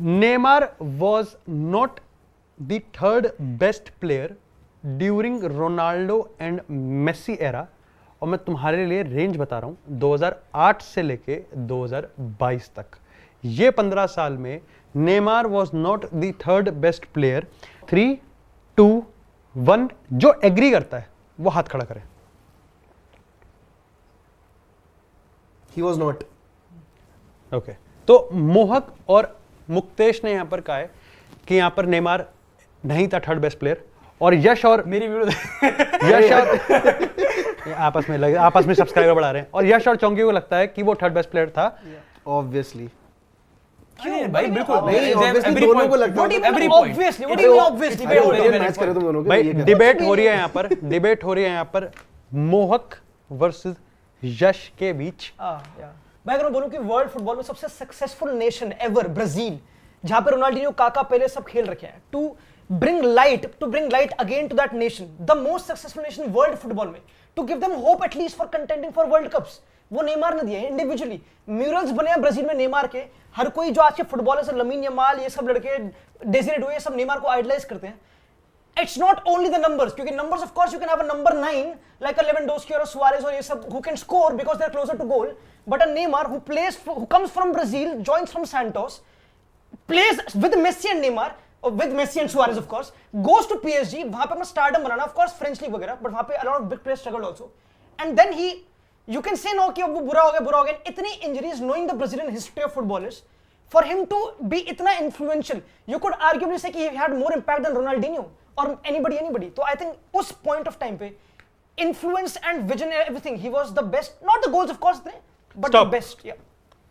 Neymar was not the third best player during Ronaldo and Messi era, और मैं तुम्हारे लिए रेंज बता रहा हूं 2008 से लेके 2022 तक। ये 15 साल में Neymar was not the third best player. 3, 2, 1 जो एग्री करता है वो हाथ खड़ा करे। He was not. ओके तो मोहक और मुक्तेश ने यहां पर कहा है कि यहां पर नेमार नहीं था थर्ड बेस्ट प्लेयर, और यश और मेरी यश और आपस में सब्सक्राइबर बढ़ा रहे हैं, और यश और चौंकी को लगता है कि वो थर्ड बेस्ट प्लेयर था। Obviously. क्यों भाई? बिल्कुल नहीं, obviously दोनों को लगता है। obviously मैच करे तुम दोनों को। भाई डिबेट हो रही है यहाँ पर मोहक वर्सेस यश के बीच। मैं अगर बोलूं कि वर्ल्ड फुटबॉल में सबसे सक्सेसफुल नेशन एवर ब्राजील, जहां पे रोनाल्डिनो, काका, पेले सब खेल रखे हैं, to bring light again to that nation, the most successful nation world football में, to give them hope at least for contending for world cups, वो नेमार ने दिया है इंडिविजुअली। म्यूरल्स बने हैं ब्राजील में नेमार के। हर कोई जो आज के फुटबॉलर्स है, लमीन यमाल, ये सब लड़के, डेसिरे डुए, ये सब नेमार को आइडलाइज करते हैं। It's not only the numbers, क्योंकि numbers of course you can have a number 9 like a Lewandowski or a Suarez or ये सब who can score because they're closer to goal, but a Neymar who comes from Brazil, joins from Santos, plays with Messi and Neymar, or with Messi and Suarez of course, goes to PSG, वहाँ पे अपना stardom banana, of course French league वगैरह, but वहाँ पे a lot of big players struggled also, and then you can say no कि वो बुरा हो गया, इतनी injuries, knowing the Brazilian history of footballers, for him to be इतना influential, you could arguably say कि he had more impact than Ronaldinho or anybody. तो I think उस point of time पे influence and vision and everything, he was the best, not the goals of course थे, but Stop. the best. Yeah.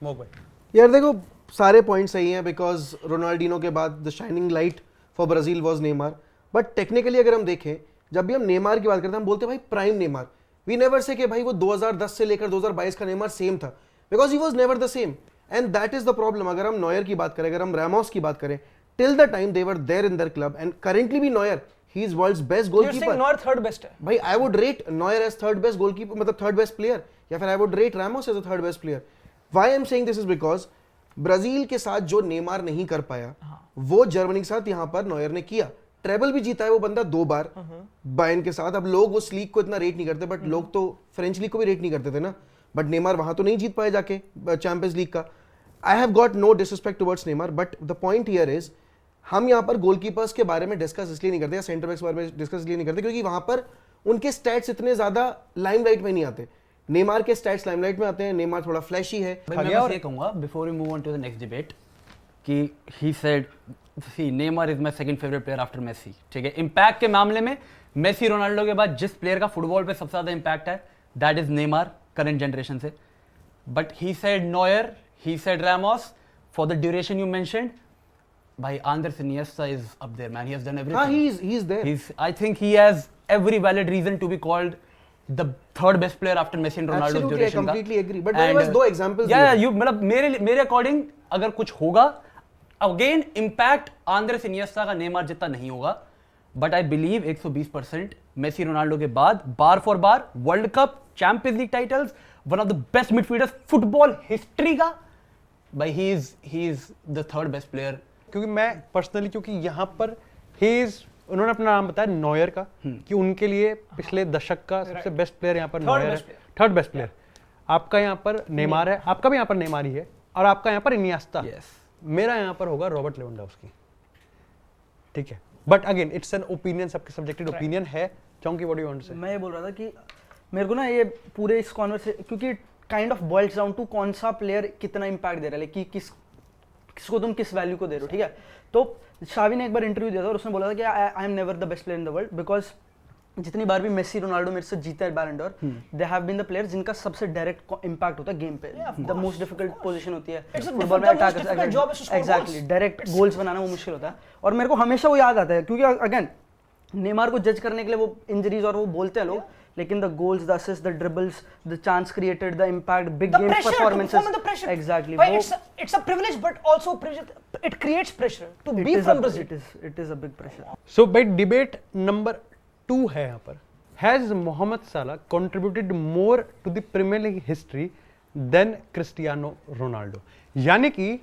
मोहक भाई यार देखो सारे point सही हैं, बिकॉज रोनाल्डिनो के बाद the shining light for Brazil was Neymar. But technically अगर हम देखें, जब भी हम नेमार की बात करते हैं हम बोलते हैं भाई prime Neymar. We never say कि भाई वो 2010 से लेकर 2022 का नेमार सेम था, because he was never the same, and that is the problem. अगर हम नॉयर की बात करें, अगर हम रैमोस की बात करें, till the time they were there in their club, and currently भी Neuer, he is world's best You're saying goalkeeper. Neuer third best है? भाई I would rate Neuer as third best goalkeeper, मतलब third best player, या फिर I would rate Ramos as a third best player. Why I am saying this is because Brazil के साथ जो Neymar नहीं कर पाया, वो जर्मनी के साथ यहां पर नॉयर ने किया। ट्रेबल भी जीता है वो बंदा 2 बार बायर्न के साथ। अब लोग उस लीग को इतना रेट नहीं करते, बट लोग तो फ्रेंच लीग को भी रेट नहीं करते थे ना, बट नेमार वहां तो नहीं जीत पाए जाके चैंपियंस लीग का। I have got no disrespect towards Neymar, but the point here is हम यहाँ पर गोलकीपर्स के बारे में डिस्कस इसलिए नहीं करते या सेंटर बैक्स के बारे में डिस्कस इसलिए नहीं करते क्योंकि वहां पर उनके स्टैट्स इतने ज्यादा लाइमलाइट में नहीं आते। नेमार के स्टैट्स लाइमलाइट में आते हैं, नेमार थोड़ा फ्लैशी है। भाई मैं बस ये कहूंगा before we move on to the next debate कि he said see Neymar is my second favourite player after Messi. ठीक है, इंपैक्ट के मामले में मेसी रोनाल्डो के बाद जिस प्लेयर का फुटबॉल पे सबसे ज्यादा इंपैक्ट है that is Neymar current generation से। But he said Neuer, he said Ramos, for the duration you mentioned, भाई Andres Iniesta is up there, man. He has done everything. he's there. I think he has every valid reason to be called the third best player after Messi and Ronaldo's Absolutely, duration. I completely agree. But मैंने बस 2 examples Yeah, दिए। you मतलब मेरे according अगर कुछ होगा, again impact Andres Iniesta का Neymar जितना नहीं होगा, but I believe 120% Messi Ronaldo के बाद बार फॉर बार world cup, champions league titles, one of the best midfielders football history का, भाई he is the third best player. क्योंकि मैं पर्सनली, क्योंकि यहाँ पर उन्होंने अपना नाम बताया नॉयर का कि उनके लिए पिछले दशक का सबसे बेस्ट प्लेयर यहाँ पर नॉयर है, थर्ड बेस्ट प्लेयर। आपका यहाँ पर नेमार है, आपका भी यहाँ पर नेमार ही है, और आपका यहाँ पर इनिएस्टा। मेरा यहाँ पर होगा रॉबर्ट लेवेंडोव्स्की। ठीक है, but again it's an opinion, सबके सब्जेक्टिव ओपिनियन है। चौंकी what do you want to say? मैं ये बोल रहा था कि मेरे को ना ये पूरे इस कॉन्वर्सेशन, क्योंकि kind of boils down to कौन सा प्लेयर कितना इंपैक्ट दे रहा है, कि किसको तुम किस वैल्यू को दे रहे हो। ठीक है, तो शावी ने एक बार इंटरव्यू दिया था और उसने बोला था कि I am never the best player in the world, because जितनी बार भी मेसी रोनाल्डो मेरे से जीता है Ballon d'Or, they have been the players जिनका सबसे डायरेक्ट इंपैक्ट होता है गेम पे। द मोस्ट डिफिकल्ट पोजीशन होती है फुटबॉल में, अटैकर्स, एग्जैक्टली, डायरेक्ट गोल्स बनाना वो मुश्किल होता है। और मेरे को हमेशा वो याद आता है क्योंकि अगेन नेमार को जज करने के लिए वो इंजरीज और वो बोलते हैं लोग, लेकिन the goals, the assist, the dribbles, the chance created, the impact, big game performances, exactly, it's a privilege but also it creates pressure to be from Brazil. It is a big pressure. सो भाई debate number 2 है यहाँ पर, has Mohamed Salah contributed more to the Premier League history than Cristiano Ronaldo? यानी कि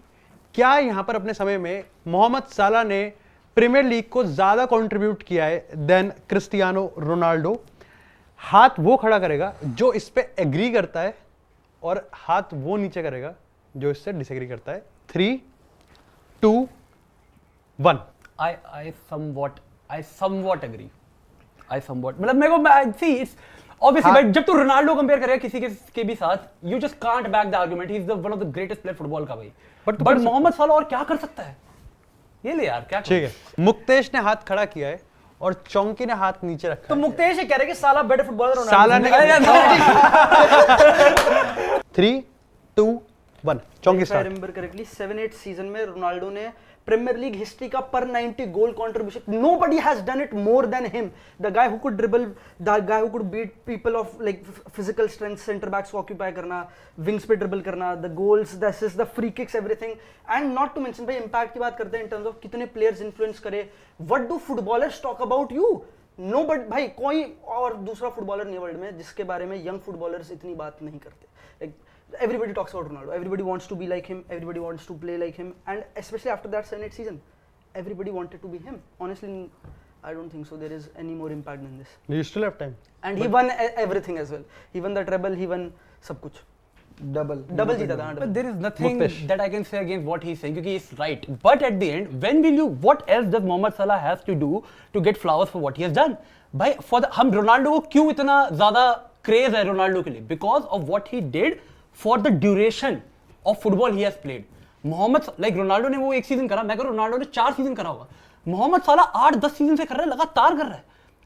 क्या यहाँ पर अपने समय में मोहम्मद साला ने प्रीमियर लीग को ज्यादा कंट्रीब्यूट किया है देन क्रिस्टियानो रोनाल्डो? हाथ वो खड़ा करेगा जो इस पे एग्री करता है और हाथ वो नीचे करेगा जो इससे डिसएग्री करता है। 3, 2, 1। I somewhat agree. मतलब मेरे को see it's obviously भाई जब तू रोनाल्डो कंपेयर करेगा किसी के भी साथ, you just can't back the argument. He's one of the greatest player football का भाई। But मोहम्मद साला और क्या कर सकता है? ये ले यार क्या? ठीक है, मुक्तेश ने हाथ खड़ा किया है और चौंकी ने हाथ नीचे रखा तो है। मुक्तेश ये कह रहे कि साला बेटर फुटबॉलर साला ने 3, 2, 1 चौंकी If I start. remember correctly, 7-8 season में रोनाल्डो ने प्रीमियर लीग हिस्ट्री का पर 90 गोल contribution, nobody has done it more than him. The guy who could dribble, the guy who could beat people of like physical strength, center backs को occupy करना, wings पे dribble करना, the goals, the assists, the free kicks, everything. And not to mention भाई impact की बात करते हैं in terms of कितने players influence करे. What do footballers talk about you? Nobody भाई कोई और दूसरा फुटबॉलर नहीं वर्ल्ड में जिसके बारे में यंग फुटबॉलर्स इतनी बात नहीं करते. Like everybody talks about Ronaldo. Everybody wants to be like him. Everybody wants to play like him. And especially after that 7-8 season, everybody wanted to be him. Honestly, I don't think so. There is any more impact than this. You still have time. And he won everything as well. He won the treble. He won सब कुछ. Double जीता था. But there is nothing Muktesh. that I can say against what he's saying क्योंकि he's right. But at the end, when will you? What else does Mohamed Salah has to do to get flowers for what he has done? भाई हम Ronaldo को क्यों इतना ज्यादा craze है Ronaldo के लिए? Because of what he did for the duration of football he has played. Mohamed like Ronaldo ने वो एक सीजन करा, मैं कह रहा हूं रोनाल्डो ने 4 सीजन करा होगा। मोहम्मद साला 8-10 सीजन से कर रहा है, लगातार कर रहा है।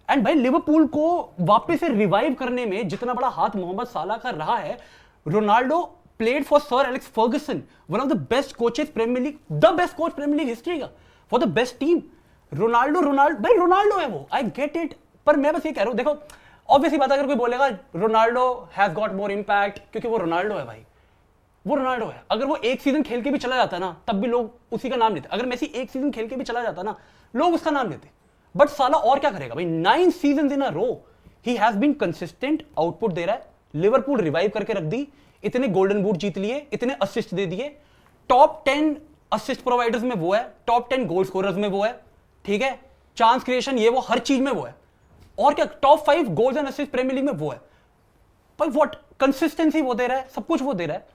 एंड भाई लिवरपूल को वापस से रिवाइव करने में जितना बड़ा हाथ मोहम्मद साला का रहा है, Ronaldo played for Sir Alex Ferguson, one of the best coaches Premier League, the best coach Premier League history का, for the best team. Ronaldo भाई रोनाल्डो है वो, I get it, पर मैं बस ये कह रहा हूँ, देखो ऑब्वियसली बात अगर कोई बोलेगा Ronaldo has got more impact क्योंकि वो रोनाल्डो है भाई, वो रोनाल्डो है। अगर वो एक सीजन खेल के भी चला जाता ना तब भी लोग उसी का नाम लेते। अगर मेसी एक सीजन खेल के भी चला जाता ना लोग उसका नाम लेते। बट साला और क्या करेगा भाई, 9 season in a row he has been consistent, output दे रहा है। लिवरपूल रिवाइव करके रख दी, इतने गोल्डन बूट जीत लिए, इतने असिस्ट दे दिए, टॉप 10 असिस्ट प्रोवाइडर्स में वो है, टॉप 10 गोल स्कोरर्स में वो है, ठीक है, चांस क्रिएशन ये वो हर चीज में वो है, और क्या top 5 goals and assist Premier League में वो है। भाई व्हाट कंसिस्टेंसी वो दे रहा है, सब कुछ वो दे रहा है,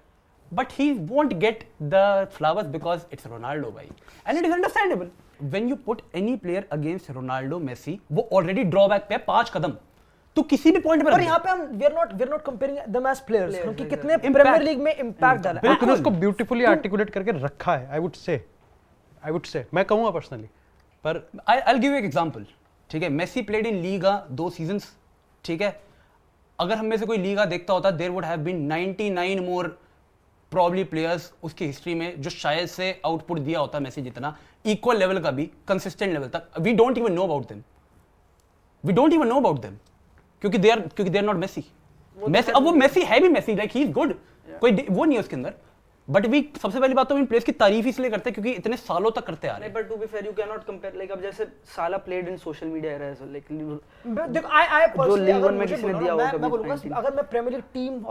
but he won't get the flowers because it's Ronaldo भाई, and it is understandable. When you put any player against Ronaldo Messi, वो ऑलरेडी ड्रॉबैक पे 5 कदम, तो किसी भी पॉइंट पर और यहाँ पे हम we are not comparing them as players, क्योंकि कितने प्रीमियर लीग में इंपैक्ट डाला है। बिल्कुल, तूने उसको ब्यूटीफुली आर्टिकुलेट करके रखा है। आई वुड से मैं कहूंगा पर्सनली, पर आई विल गिव यू एक एग्जांपल, ठीक है। Messi played in Liga 2 seasons, ठीक है। अगर हम में से कोई लीगा देखता होता, there would have been 99 more probably players उसकी हिस्ट्री में जो शायद से आउटपुट दिया होता मेसी जितना, इक्वल लेवल का भी, कंसिस्टेंट लेवल तक। We don't even know about them, क्योंकि दे आर नॉट मेसी। अब वो मेसी है भी Messi, like he is good, कोई वो नहीं है उसके अंदर, बट वी सबसे पहली बात तो इन प्लेयर्स की तारीफ इसलिए करते हैं क्योंकि इतने सालों तक करते आ रहे हैं। But to be fair you can not compare, like अब जैसे Salah played in social media era as well, like देखो आई पर्सनली लीग वन में किसने दिया होगा कभी मैं बोलूंगा 19 अगर मैं Premier League team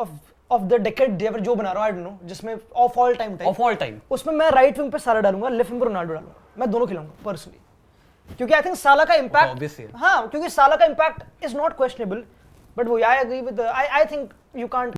of the decade जो बना रहा हूं, आई डोंट नो, जिसमें ऑफ ऑल टाइम उसमें मैं राइट विंग पे साला डालूंगा, लेफ्ट विंग पे रोनाल्डो डालूंगा, मैं दोनों खिलाऊंगा पर्सनली, क्योंकि आई थिंक साला का इंपैक्ट, हां क्योंकि साला का impact is not questionable, but वो I agree with I think you can't